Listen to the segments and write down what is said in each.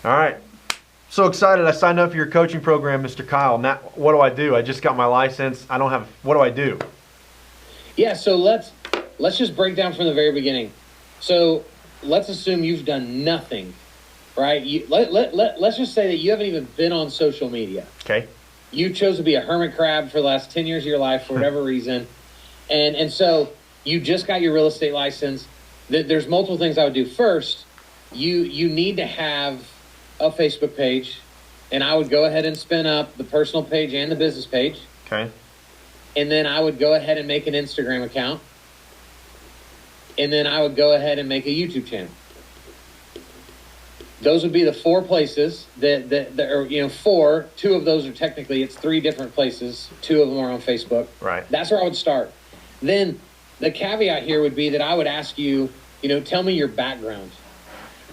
All right. So excited. I signed up for your coaching program, Mr. Kyle. Now, what do I do? I just got my license. What do I do? Yeah, so let's just break down from the very beginning. So let's assume you've done nothing, right? Let's just say that you haven't even been on social media. Okay. You chose to be a hermit crab for the last 10 years of your life for whatever reason. And so you just got your real estate license. There's multiple things I would do. First, you need to have a Facebook page, and I would go ahead and spin up the personal page and the business page. Okay. And then I would go ahead and make an Instagram account. And then I would go ahead and make a YouTube channel. Those would be the 4 places that are, 4. 2 of those are technically, it's 3 different places. 2 of them are on Facebook. Right. That's where I would start. Then the caveat here would be that I would ask you, tell me your background.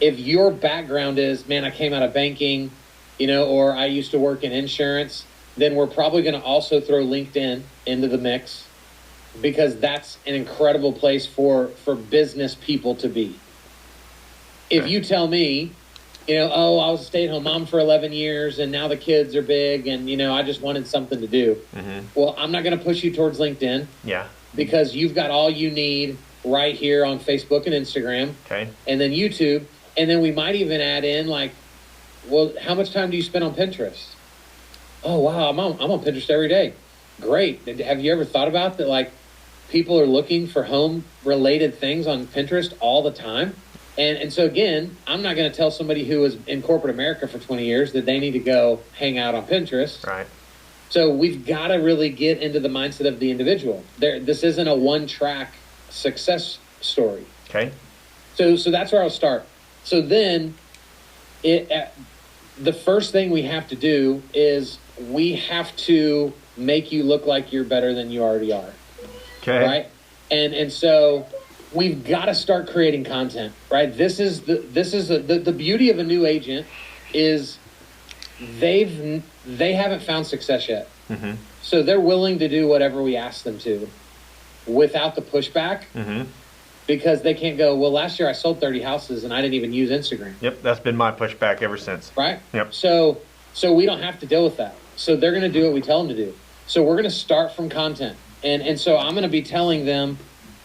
If your background is, man, I came out of banking, or I used to work in insurance, then we're probably going to also throw LinkedIn into the mix, because that's an incredible place for business people to be. If you tell me, I was a stay-at-home mom for 11 years and now the kids are big and, I just wanted something to do. Mm-hmm. Well, I'm not going to push you towards LinkedIn. Yeah. Because you've got all you need right here on Facebook and Instagram. Okay. And then YouTube. And then we might even add in how much time do you spend on Pinterest? Oh, wow, I'm on Pinterest every day. Great. Have you ever thought about that, people are looking for home-related things on Pinterest all the time? And so, again, I'm not going to tell somebody who was in corporate America for 20 years that they need to go hang out on Pinterest. Right. So we've got to really get into the mindset of the individual. This isn't a one-track success story. Okay. So that's where I'll start. So then the first thing we have to do is we have to make you look like you're better than you already are. Okay. Right? And so we've got to start creating content, right? This is the beauty of a new agent is they haven't found success yet. Mm-hmm. So they're willing to do whatever we ask them to without the pushback. Mm-hmm. Because they can't go, well, last year I sold 30 houses and I didn't even use Instagram. Yep, that's been my pushback ever since. Right? Yep. So we don't have to deal with that. So they're going to do what we tell them to do. So we're going to start from content. And so I'm going to be telling them,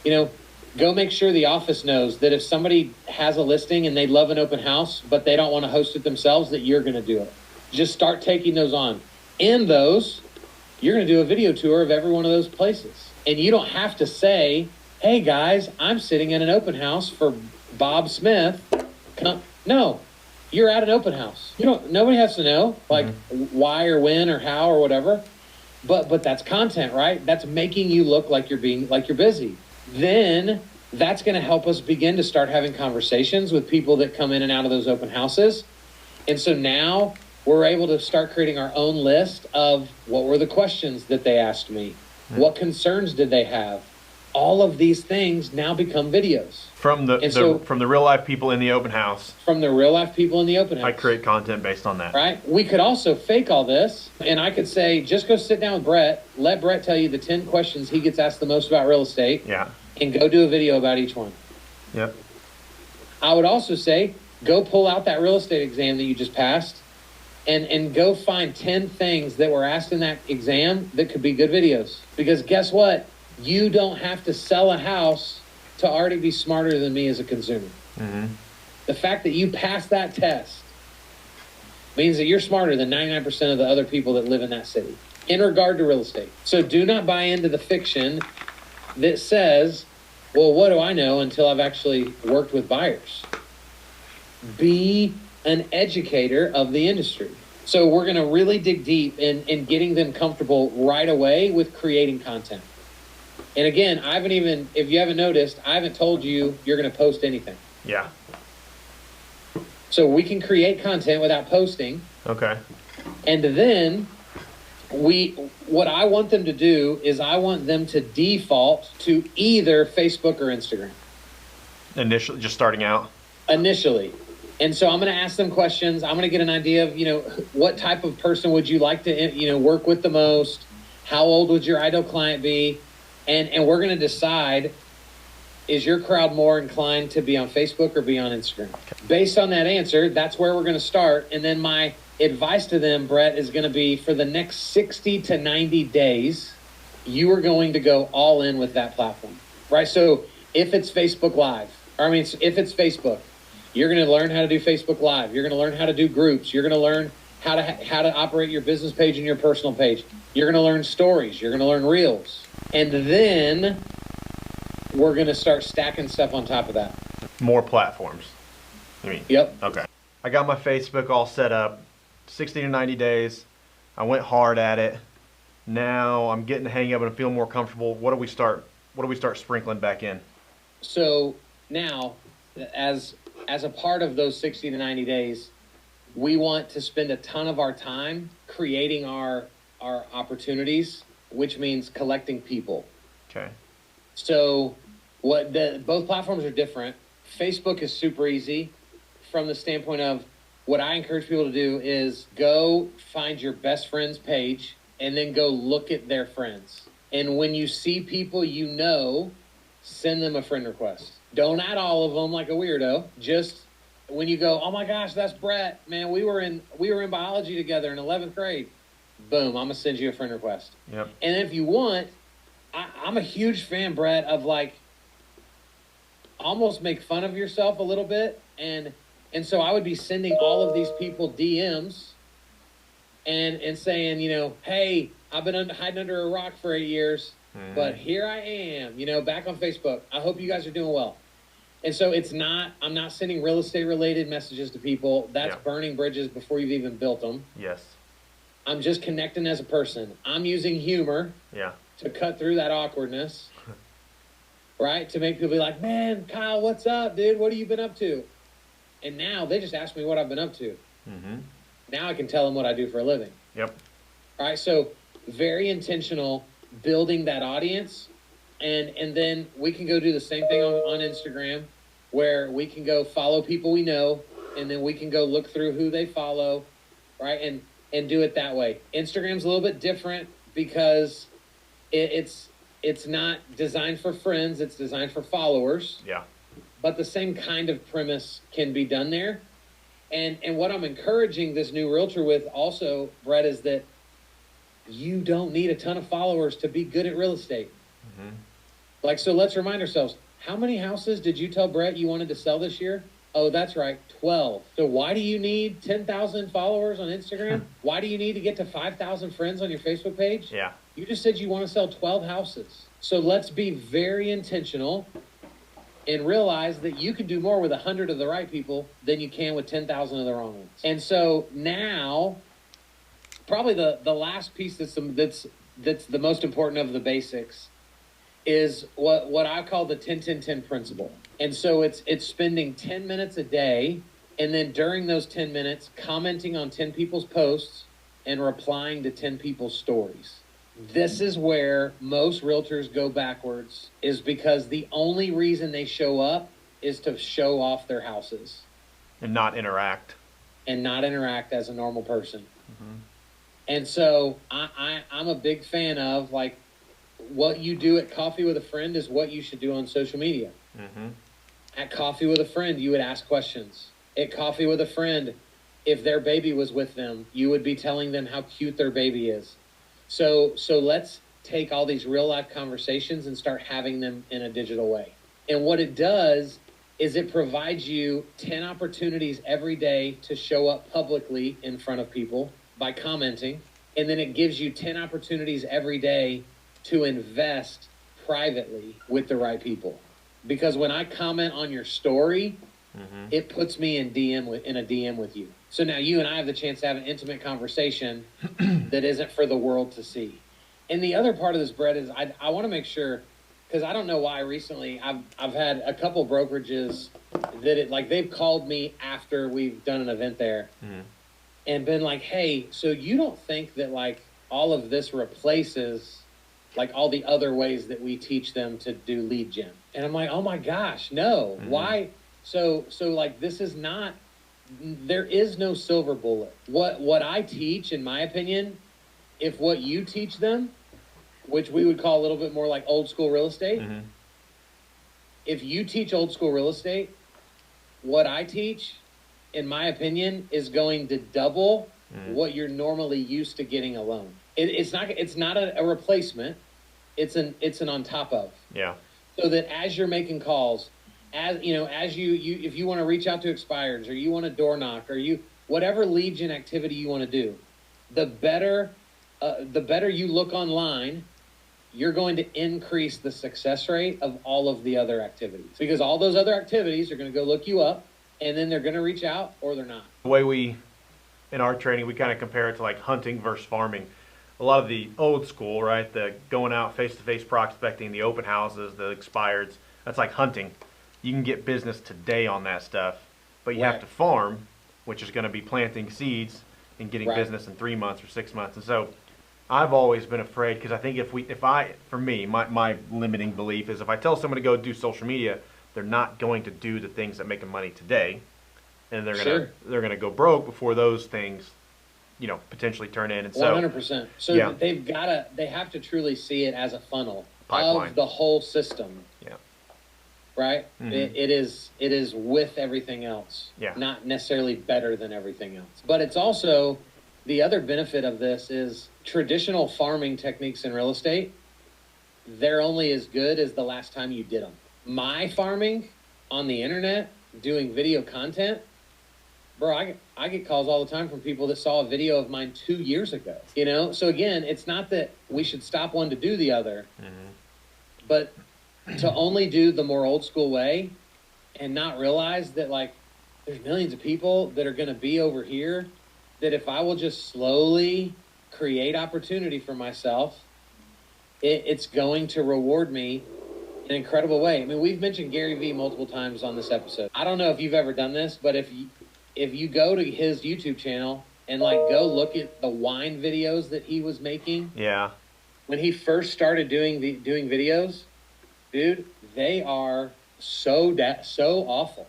go make sure the office knows that if somebody has a listing and they love an open house, but they don't want to host it themselves, that you're going to do it. Just start taking those on. In those, you're going to do a video tour of every one of those places. And you don't have to say, hey guys, I'm sitting in an open house for Bob Smith. No, you're at an open house. Nobody has to know why or when or how or whatever. But that's content, right? That's making you look like you're busy. Then that's going to help us begin to start having conversations with people that come in and out of those open houses. And so now we're able to start creating our own list of what were the questions that they asked me? What concerns did they have? All of these things now become videos. From the real life people in the open house. From the real life people in the open house. I create content based on that. Right? We could also fake all this, and I could say, just go sit down with Brett, let Brett tell you the 10 questions he gets asked the most about real estate. Yeah. And go do a video about each one. Yep. I would also say, go pull out that real estate exam that you just passed and go find 10 things that were asked in that exam that could be good videos. Because guess what? You don't have to sell a house to already be smarter than me as a consumer. Mm-hmm. The fact that you passed that test means that you're smarter than 99% of the other people that live in that city in regard to real estate. So do not buy into the fiction that says, well, what do I know until I've actually worked with buyers? Be an educator of the industry. So we're going to really dig deep in getting them comfortable right away with creating content. And again, if you haven't noticed, I haven't told you you're going to post anything. Yeah. So we can create content without posting. Okay. And then what I want them to do is I want them to default to either Facebook or Instagram. Initially, just starting out? Initially. And so I'm going to ask them questions. I'm going to get an idea of, what type of person would you like to, work with the most? How old would your ideal client be? And we're going to decide is your crowd more inclined to be on Facebook or be on Instagram? Based on that answer, that's where we're going to start. And then my advice to them, Brett, is going to be for the next 60 to 90 days, you are going to go all in with that platform, right? So if it's Facebook Live, if it's Facebook, you're going to learn how to do Facebook Live. You're going to learn how to do groups. You're going to learn how to operate your business page and your personal page. You're going to learn stories. You're going to learn reels. And then we're going to start stacking stuff on top of that. More platforms. I mean, Yep. Okay. I got my Facebook all set up. 60 to 90 days. I went hard at it. Now I'm getting the hang of it and feeling more comfortable. What do we start sprinkling back in? So now, as a part of those 60 to 90 days, we want to spend a ton of our time creating our opportunities, which means collecting people. Okay. So both platforms are different. Facebook is super easy from the standpoint of what I encourage people to do is go find your best friend's page and then go look at their friends. And when you see people you know, send them a friend request. Don't add all of them like a weirdo. Just when you go, oh my gosh, that's Brett. Man, we were in biology together in 11th grade. Boom, I'm gonna send you a friend request. Yep. And if you want, I'm a huge fan, Brett, of like almost make fun of yourself a little bit. And so I would be sending all of these people DMs and saying, you know, hey, I've been hiding under a rock for 8 years, but here I am, you know, back on Facebook. I hope you guys are doing well. And so I'm not sending real estate related messages to people. That's burning bridges before you've even built them. Yes. I'm just connecting as a person. I'm using humor to cut through that awkwardness, right? To make people be like, man, Kyle, what's up, dude? What have you been up to? And now they just ask me what I've been up to. Mm-hmm. Now I can tell them what I do for a living. Yep. All right, so very intentional building that audience. And then we can go do the same thing on Instagram where we can go follow people we know, and then we can go look through who they follow, right? And do it that way. Instagram's a little bit different because it's not designed for friends, it's designed for followers. Yeah. But the same kind of premise can be done there. And what I'm encouraging this new realtor with also, Brett, is that you don't need a ton of followers to be good at real estate. Mm-hmm. Like, so let's remind ourselves, how many houses did you tell Brett you wanted to sell this year? Oh, that's right, 12. So why do you need 10,000 followers on Instagram? Why do you need to get to 5,000 friends on your Facebook page? Yeah. You just said you want to sell 12 houses. So let's be very intentional and realize that you can do more with 100 of the right people than you can with 10,000 of the wrong ones. And so now, probably the last piece that's the most important of the basics is what I call the 10-10-10 principle. And so it's spending 10 minutes a day, and then during those 10 minutes, commenting on 10 people's posts and replying to 10 people's stories. This is where most realtors go backwards, is because the only reason they show up is to show off their houses. And not interact. And not interact as a normal person. Mm-hmm. And so I'm a big fan of, like, what you do at coffee with a friend is what you should do on social media. Mm-hmm. At coffee with a friend, you would ask questions. At coffee with a friend, if their baby was with them, you would be telling them how cute their baby is. So let's take all these real life conversations and start having them in a digital way. And what it does is it provides you 10 opportunities every day to show up publicly in front of people by commenting. And then it gives you 10 opportunities every day to invest privately with the right people. Because when I comment on your story, it puts me in a DM with you. So now you and I have the chance to have an intimate conversation that isn't for the world to see. And the other part of this, Brett, is I want to make sure, because I don't know why recently I've had a couple brokerages that they've called me after we've done an event there and been like, hey, so you don't think that like all of this replaces like all the other ways that we teach them to do lead gen? And I'm like, oh my gosh, no. Why? So like this is not, there is no silver bullet. What I teach, in my opinion, if what you teach them, which we would call a little bit more like old school real estate, if you teach old school real estate, what I teach, in my opinion, is going to double what you're normally used to getting a loan. It's not a replacement. It's an on top of. Yeah. So that as you're making calls, as you know, as you if you want to reach out to expireds, or you want to door knock, or you whatever lead gen activity you want to do, the better you look online, you're going to increase the success rate of all of the other activities, because all those other activities are going to go look you up, and then they're going to reach out or they're not. The way in our training, we kind of compare it to like hunting versus farming. A lot of the old school, right, the going out face-to-face prospecting, the open houses, the expireds, that's like hunting. You can get business today on that stuff, but you have to farm, which is going to be planting seeds and getting business in 3 months or 6 months. And so I've always been afraid, because I think for me, my limiting belief is if I tell someone to go do social media, they're not going to do the things that make them money today, and they're gonna go broke before those things, potentially turn in. And so 100%. So they have to truly see it as a funnel pipeline of the whole system. Yeah. Right. Mm-hmm. It is with everything else. Yeah. Not necessarily better than everything else, but it's also the other benefit of this is traditional farming techniques in real estate. They're only as good as the last time you did them. My farming on the internet, doing video content, bro, I get calls all the time from people that saw a video of mine 2 years ago. So again, it's not that we should stop one to do the other, but to only do the more old school way and not realize that like there's millions of people that are going to be over here, that if I will just slowly create opportunity for myself, it's going to reward me in an incredible way. I mean, we've mentioned Gary Vee multiple times on this episode. I don't know if you've ever done this, but if you go to his YouTube channel and like go look at the wine videos that he was making. Yeah. When he first started doing videos, dude, they are so awful.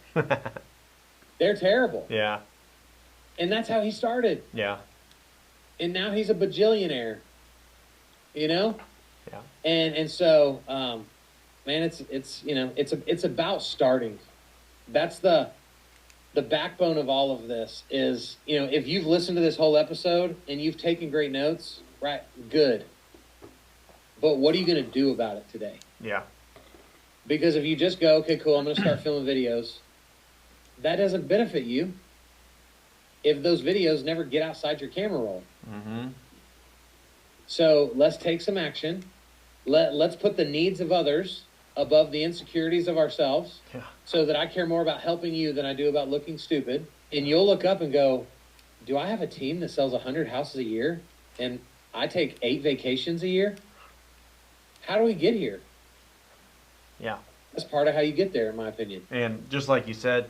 They're terrible. Yeah. And that's how he started. Yeah. And now he's a bajillionaire. Yeah. And so man, it's about starting. That's the backbone of all of this is, if you've listened to this whole episode and you've taken great notes, right, good. But what are you going to do about it today? Yeah. Because if you just go, okay, cool, I'm going to start filming videos, that doesn't benefit you if those videos never get outside your camera roll. Mm-hmm. So let's take some action. Let's put the needs of others above the insecurities of ourselves, so that I care more about helping you than I do about looking stupid. And you'll look up and go, do I have a team that sells 100 houses a year and I take 8 vacations a year? How do we get here? Yeah. That's part of how you get there, in my opinion. And just like you said,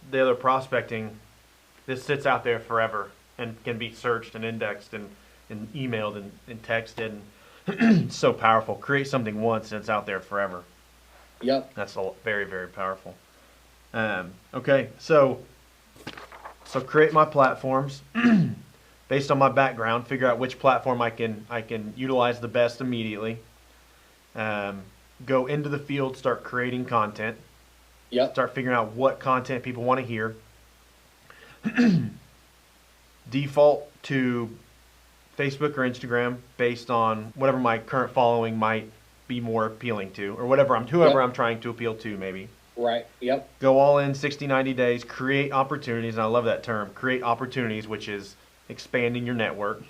the other prospecting, this sits out there forever and can be searched and indexed and emailed and texted. It's so powerful. Create something once and it's out there forever. Yep. That's very, very powerful. Okay, so create my platforms based on my background. Figure out which platform I can utilize the best immediately. Go into the field, start creating content. Yep. Start figuring out what content people want to hear. Default to Facebook or Instagram based on whatever my current following might be more appealing to, or whoever I'm trying to appeal to, maybe. Right. Yep. Go all in 60, 90 days, create opportunities, and I love that term, create opportunities, which is expanding your network,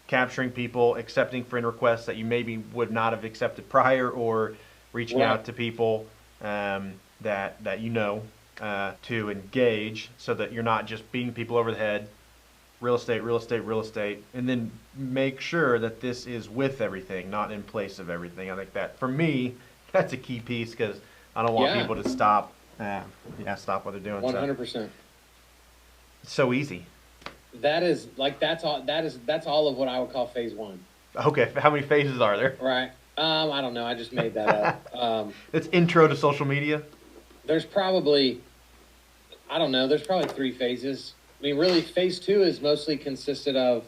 capturing people, accepting friend requests that you maybe would not have accepted prior, or reaching out to people that to engage, so that you're not just beating people over the head. Real estate, and then make sure that this is with everything, not in place of everything. I think that, for me, that's a key piece, because I don't want people to stop what they're doing. 100%. It's so easy. That is like that's all of what I would call phase 1. Okay, how many phases are there? Right. I don't know. I just made that up. It's intro to social media. There's probably 3 phases. I mean, really, phase 2 is mostly consisted of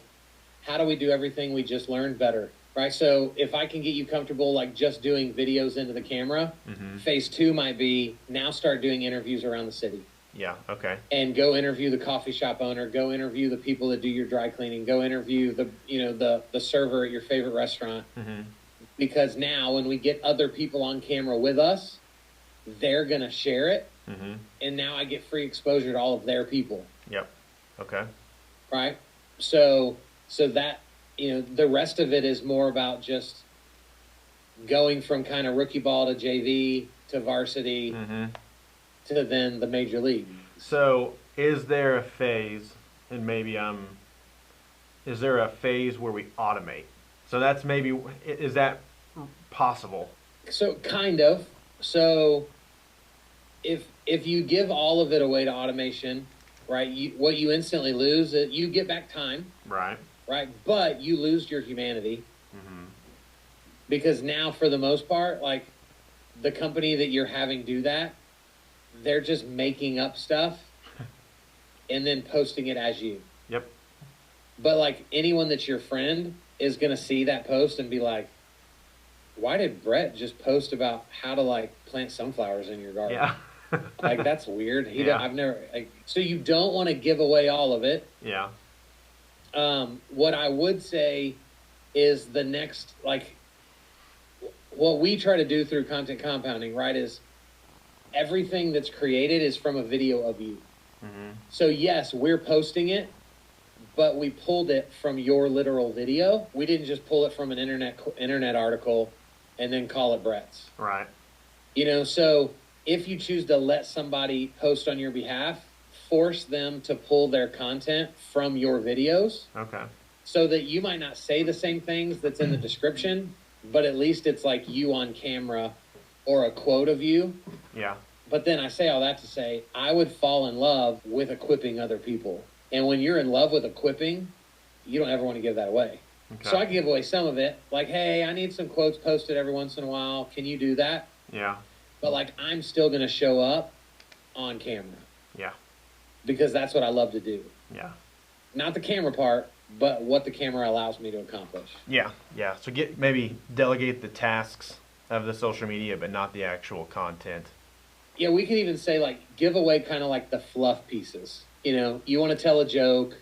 how do we do everything we just learned better? right? So if I can get you comfortable, like just doing videos into the camera, phase 2 might be now start doing interviews around the city. Yeah. Okay. And go interview the coffee shop owner, go interview the people that do your dry cleaning, go interview the server at your favorite restaurant. Because now when we get other people on camera with us, they're going to share it. And now I get free exposure to all of their people. Yep. Okay. Right. So that, the rest of it is more about just going from kind of rookie ball to JV to varsity to then the major league. So is there a phase, and maybe is there a phase where we automate? So that's maybe, is that possible? So kind of. So if you give all of it away to automation, right, what you instantly lose, you get back time. Right. Right. But you lose your humanity. Because now, for the most part, like the company that you're having do that, they're just making up stuff and then posting it as you. Yep. But like anyone that's your friend is going to see that post and be like, why did Brett just post about how to like plant sunflowers in your garden? Yeah. Like, that's weird. Yeah. So you don't want to give away all of it. Yeah. What I would say is the next, like, what we try to do through content compounding, right, is everything that's created is from a video of you. So yes, we're posting it, but we pulled it from your literal video. We didn't just pull it from an internet article and then call it Brett's. Right. So if you choose to let somebody post on your behalf, force them to pull their content from your videos. Okay. So that you might not say the same things that's in the description, but at least it's like you on camera or a quote of you. Yeah. But then I say all that to say, I would fall in love with equipping other people. And when you're in love with equipping, you don't ever want to give that away. Okay. So I give away some of it. Like, hey, I need some quotes posted every once in a while. Can you do that? Yeah. But like, I'm still going to show up on camera. Yeah. Because that's what I love to do. Yeah. Not the camera part, but what the camera allows me to accomplish. Yeah. Yeah. So maybe delegate the tasks of the social media, but not the actual content. Yeah, we can even say, like, give away kind of like the fluff pieces. You want to tell a joke.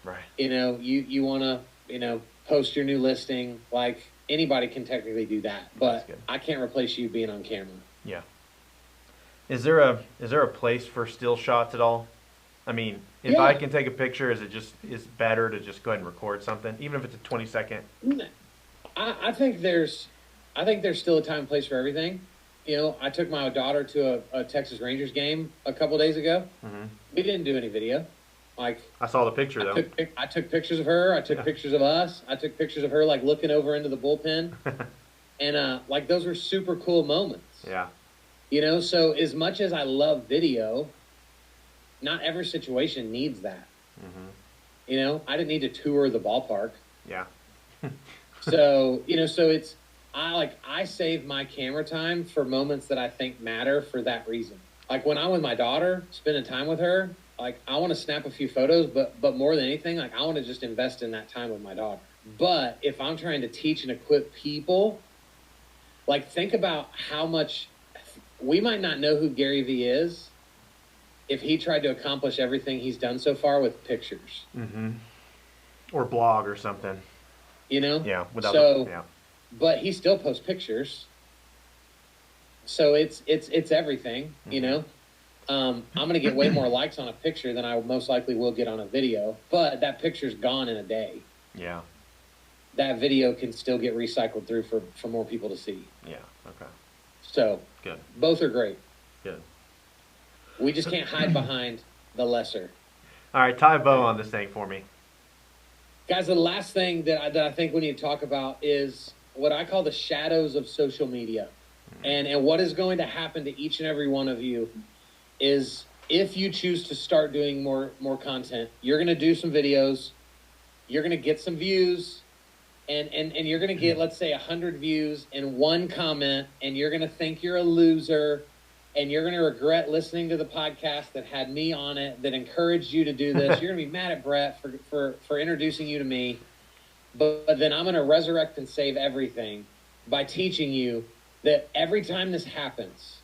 Right. You want to, post your new listing. Like, anybody can technically do that. But I can't replace you being on camera. Yeah. Is there a place for still shots at all? I mean, if I can take a picture, is better to just go ahead and record something, even if it's a 20-second? I think there's still a time and place for everything. I took my daughter to a Texas Rangers game a couple days ago. We didn't do any video. Like, I saw the picture though. I took pictures of her. I took pictures of us. I took pictures of her like looking over into the bullpen, and like those were super cool moments. Yeah. So as much as I love video, not every situation needs that. I didn't need to tour the ballpark. Yeah. So it's. I save my camera time for moments that I think matter for that reason. Like when I'm with my daughter, spending time with her, like I want to snap a few photos, but more than anything, like I want to just invest in that time with my daughter. But if I'm trying to teach and equip people, like think about how much we might not know who Gary Vee is if he tried to accomplish everything he's done so far with pictures. Or blog or something. Yeah. But he still posts pictures. So it's everything, I'm going to get way more likes on a picture than I most likely will get on a video, but that picture's gone in a day. Yeah. That video can still get recycled through for more people to see. Yeah. Okay. So good. Both are great. Good. We just can't hide behind the lesser. All right. Tie a bow on this thing for me. Guys, the last thing that I think we need to talk about is what I call the shadows of social media. And what is going to happen to each and every one of you is if you choose to start doing more content, you're going to do some videos, you're going to get some views, and you're going to get, let's say, 100 views and one comment, and you're going to think you're a loser, and you're going to regret listening to the podcast that had me on it, that encouraged you to do this. You're going to be mad at Brett for introducing you to me. but then I'm going to resurrect and save everything by teaching you that every time this happens,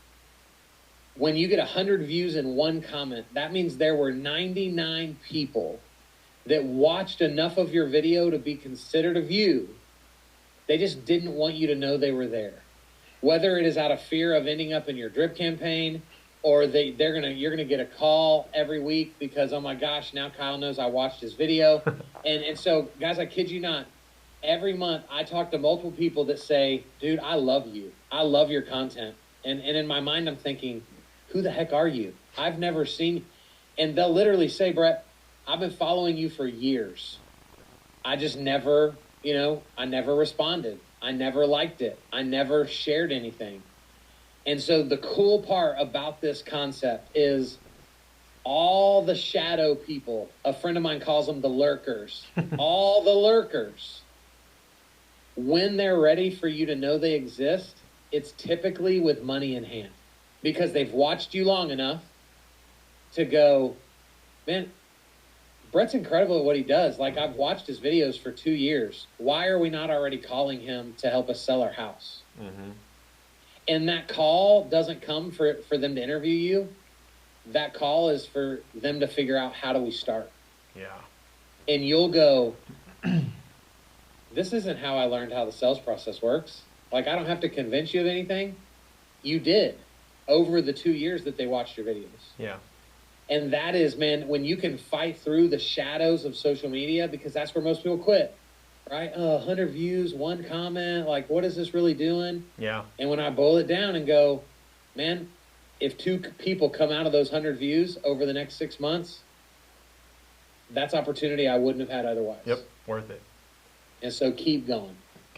when you get 100 views in one comment, that means there were 99 people that watched enough of your video to be considered a view. They just didn't want you to know they were there. Whether it is out of fear of ending up in your drip campaign, or you're gonna get a call every week because, oh my gosh, now Kyle knows I watched his video. and so, guys, I kid you not, every month I talk to multiple people that say, dude, I love you. I love your content. And in my mind, I'm thinking, who the heck are you? I've never seen. And they'll literally say, Brett, I've been following you for years. I just never, I never responded. I never liked it. I never shared anything. And so the cool part about this concept is all the shadow people, a friend of mine calls them the lurkers, all the lurkers, when they're ready for you to know they exist, it's typically with money in hand because they've watched you long enough to go, man, Brett's incredible at what he does. Like, I've watched his videos for 2 years. Why are we not already calling him to help us sell our house? Mm-hmm. And that call doesn't come for them to interview you. That call is for them to figure out, how do we start? Yeah. And you'll go, this isn't how I learned how the sales process works. Like, I don't have to convince you of anything. You did over the 2 years that they watched your videos. Yeah. And that is, man, when you can fight through the shadows of social media, because that's where most people quit, right? 100 views, one comment, like, what is this really doing? Yeah. And when I boil it down and go, man, if 2 people come out of those 100 views over the next 6 months, that's opportunity I wouldn't have had otherwise. Yep, worth it. And so keep going.